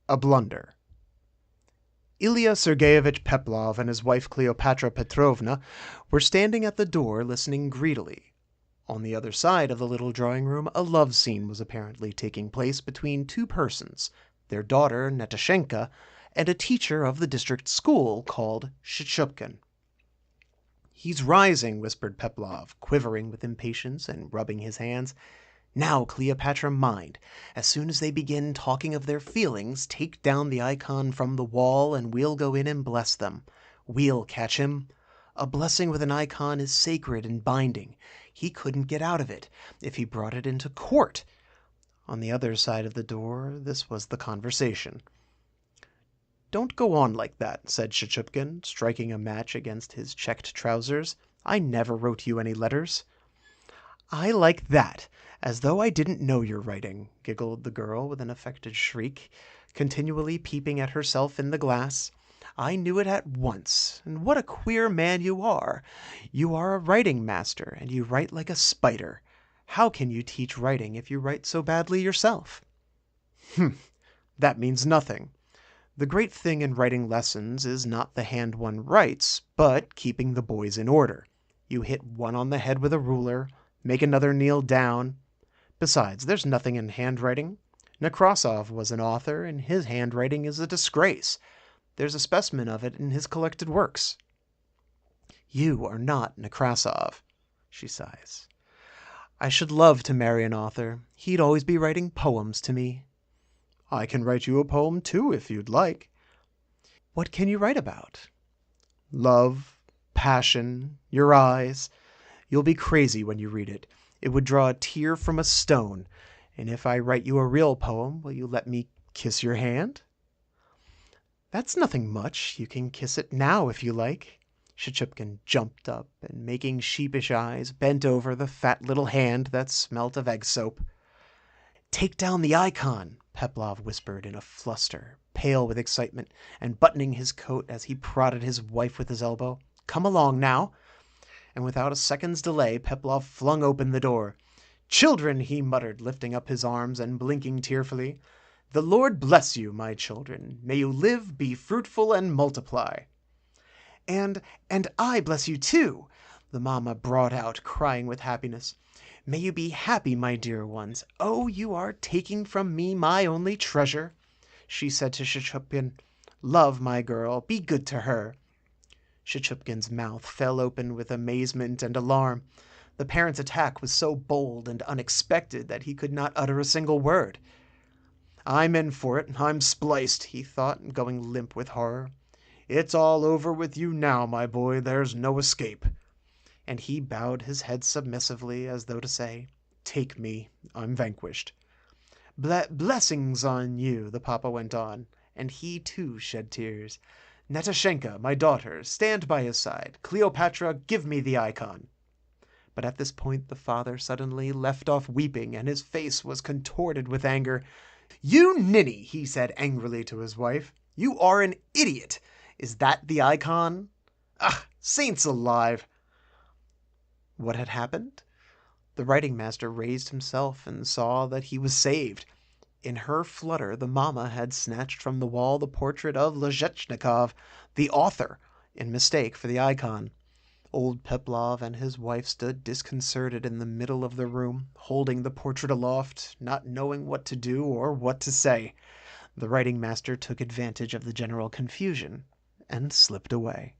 A Blunder. Ilya Sergeyevich Peplov and his wife Cleopatra Petrovna were standing at the door listening greedily. On the other side of the little drawing room a love scene was apparently taking place between two persons, their daughter Natashenka and a teacher of the district school called Shchupkin. "He's rising," whispered Peplov, quivering with impatience and rubbing his hands. "Now, Cleopatra, mind. As soon as they begin talking of their feelings, take down the icon from the wall and we'll go in and bless them. We'll catch him. A blessing with an icon is sacred and binding. He couldn't get out of it if he brought it into court." On the other side of the door this was the conversation. "Don't go on like that," said Shchupkin, striking a match against his checked trousers. "I never wrote you any letters." "I like that, as though I didn't know your writing," giggled the girl with an affected shriek, continually peeping at herself in the glass. "I knew it at once. And what a queer man you are! You are a writing master, and you write like a spider. How can you teach writing if you write so badly yourself?" "Humph! That means nothing. The great thing in writing lessons is not the hand one writes, but keeping the boys in order. You hit one on the head with a ruler, make another kneel down. Besides, there's nothing in handwriting. Nekrasov was an author, and his handwriting is a disgrace. There's a specimen of it in his collected works." "You are not Nekrasov," she sighs. "I should love to marry an author. He'd always be writing poems to me." "I can write you a poem too, if you'd like." "What can you write about?" "Love, passion, your eyes. You'll be crazy when you read it. It would draw a tear from a stone. And if I write you a real poem, will you let me kiss your hand?" "That's nothing much. You can kiss it now if you like." Shchupkin jumped up and, making sheepish eyes, bent over the fat little hand that smelt of egg soap. "Take down the icon," Peplov whispered in a fluster, pale with excitement, and buttoning his coat as he prodded his wife with his elbow. "Come along now." And without a second's delay Peplov flung open the door. "Children," he muttered, lifting up his arms and blinking tearfully, "the Lord bless you, my children. May you live, be fruitful, and multiply." And I bless you too," the mamma brought out, crying with happiness. "May you be happy, my dear ones. Oh, you are taking from me my only treasure." She said to Shchupkin, "Love my girl, be good to her." Shchupkin's mouth fell open with amazement and alarm. The parent's attack was so bold and unexpected that he could not utter a single word. "I'm in for it. I'm spliced," he thought, going limp with horror. "It's all over with you now, my boy. There's no escape." And he bowed his head submissively, as though to say, "Take me. I'm vanquished." Blessings on you," the papa went on, and he too shed tears. "Natashenka, my daughter, stand by his side. Cleopatra, give me the icon." But at this point the father suddenly left off weeping, and his face was contorted with anger. "You ninny!" he said angrily to his wife. "You are an idiot! Is that the icon? Ah, saints alive!" What had happened? The writing master raised himself and saw that he was saved. In her flutter the mamma had snatched from the wall the portrait of Lezhetchnikov, the author, in mistake for the icon. Old Peplov and his wife stood disconcerted in the middle of the room, holding the portrait aloft, not knowing what to do or what to say. The writing master took advantage of the general confusion and slipped away.